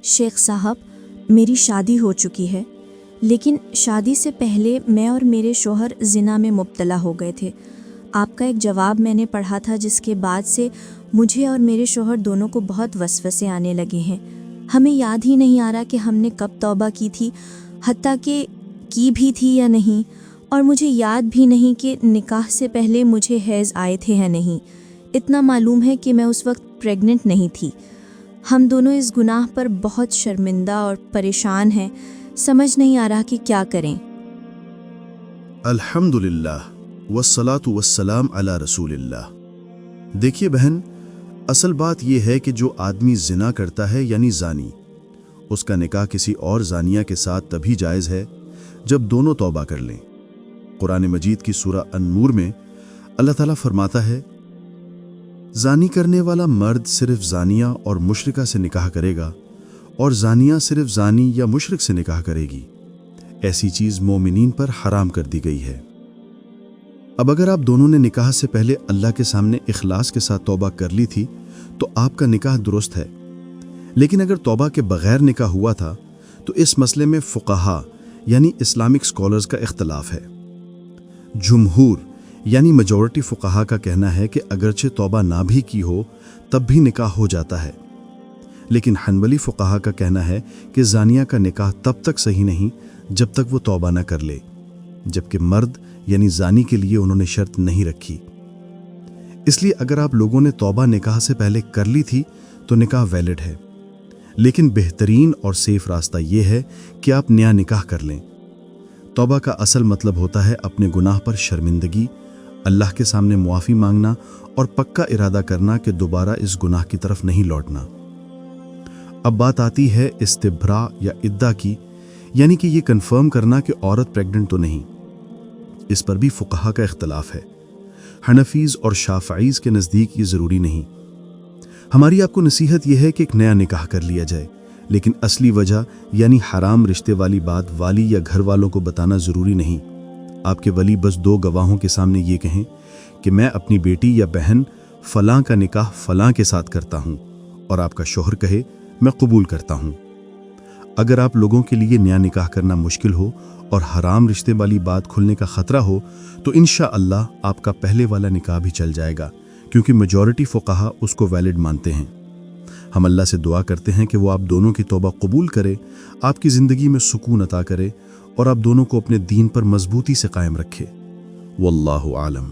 شیخ صاحب، میری شادی ہو چکی ہے، لیکن شادی سے پہلے میں اور میرے شوہر زنا میں مبتلا ہو گئے تھے۔ آپ کا ایک جواب میں نے پڑھا تھا جس کے بعد سے مجھے اور میرے شوہر دونوں کو بہت وسوسے آنے لگے ہیں۔ ہمیں یاد ہی نہیں آ رہا کہ ہم نے کب توبہ کی تھی، حتیٰ کہ کی بھی تھی یا نہیں، اور مجھے یاد بھی نہیں کہ نکاح سے پہلے مجھے حیض آئے تھے یا نہیں۔ اتنا معلوم ہے کہ میں اس وقت پریگننٹ نہیں تھی۔ ہم دونوں اس گناہ پر بہت شرمندہ اور پریشان ہیں، سمجھ نہیں آ رہا کہ کیا کریں۔ الحمدللہ والصلاة والسلام علی رسول اللہ۔ دیکھیے بہن، اصل بات یہ ہے کہ جو آدمی زنا کرتا ہے یعنی زانی، اس کا نکاح کسی اور زانیہ کے ساتھ تبھی جائز ہے جب دونوں توبہ کر لیں۔ قرآن مجید کی سورہ النور میں اللہ تعالیٰ فرماتا ہے، زانی کرنے والا مرد صرف زانیہ اور مشرکہ سے نکاح کرے گا، اور زانیہ صرف زانی یا مشرک سے نکاح کرے گی۔ ایسی چیز مومنین پر حرام کر دی گئی ہے۔ اب اگر آپ دونوں نے نکاح سے پہلے اللہ کے سامنے اخلاص کے ساتھ توبہ کر لی تھی تو آپ کا نکاح درست ہے، لیکن اگر توبہ کے بغیر نکاح ہوا تھا تو اس مسئلے میں فقہا یعنی اسلامک سکولرز کا اختلاف ہے۔ جمہور یعنی میجورٹی فقہا کا کہنا ہے کہ اگرچہ توبہ نہ بھی کی ہو تب بھی نکاح ہو جاتا ہے، لیکن حنبلی فقہا کا کہنا ہے کہ زانیہ کا نکاح تب تک صحیح نہیں جب تک وہ توبہ نہ کر لے، جبکہ مرد یعنی زانی کے لیے انہوں نے شرط نہیں رکھی۔ اس لیے اگر آپ لوگوں نے توبہ نکاح سے پہلے کر لی تھی تو نکاح ویلڈ ہے، لیکن بہترین اور سیف راستہ یہ ہے کہ آپ نیا نکاح کر لیں۔ توبہ کا اصل مطلب ہوتا ہے اپنے گناہ پر شرمندگی، اللہ کے سامنے معافی مانگنا اور پکا ارادہ کرنا کہ دوبارہ اس گناہ کی طرف نہیں لوٹنا۔ اب بات آتی ہے استبراء یا عدہ کی، یعنی کہ یہ کنفرم کرنا کہ عورت پریگننٹ تو نہیں۔ اس پر بھی فقہا کا اختلاف ہے۔ حنفیز اور شافعیز کے نزدیک یہ ضروری نہیں۔ ہماری آپ کو نصیحت یہ ہے کہ ایک نیا نکاح کر لیا جائے، لیکن اصلی وجہ یعنی حرام رشتے والی بات والی یا گھر والوں کو بتانا ضروری نہیں۔ آپ کے ولی بس 2 گواہوں کے سامنے یہ کہیں کہ میں اپنی بیٹی یا بہن فلاں کا نکاح فلاں کے ساتھ کرتا ہوں، اور آپ کا شوہر کہے میں قبول کرتا ہوں۔ اگر آپ لوگوں کے لیے نیا نکاح کرنا مشکل ہو اور حرام رشتے والی بات کھلنے کا خطرہ ہو تو انشاءاللہ آپ کا پہلے والا نکاح بھی چل جائے گا، کیونکہ میجورٹی فقہا اس کو ویلڈ مانتے ہیں۔ ہم اللہ سے دعا کرتے ہیں کہ وہ آپ دونوں کی توبہ قبول کرے، آپ کی زندگی میں سکون عطا کرے اور آپ دونوں کو اپنے دین پر مضبوطی سے قائم رکھے۔ واللہ عالم۔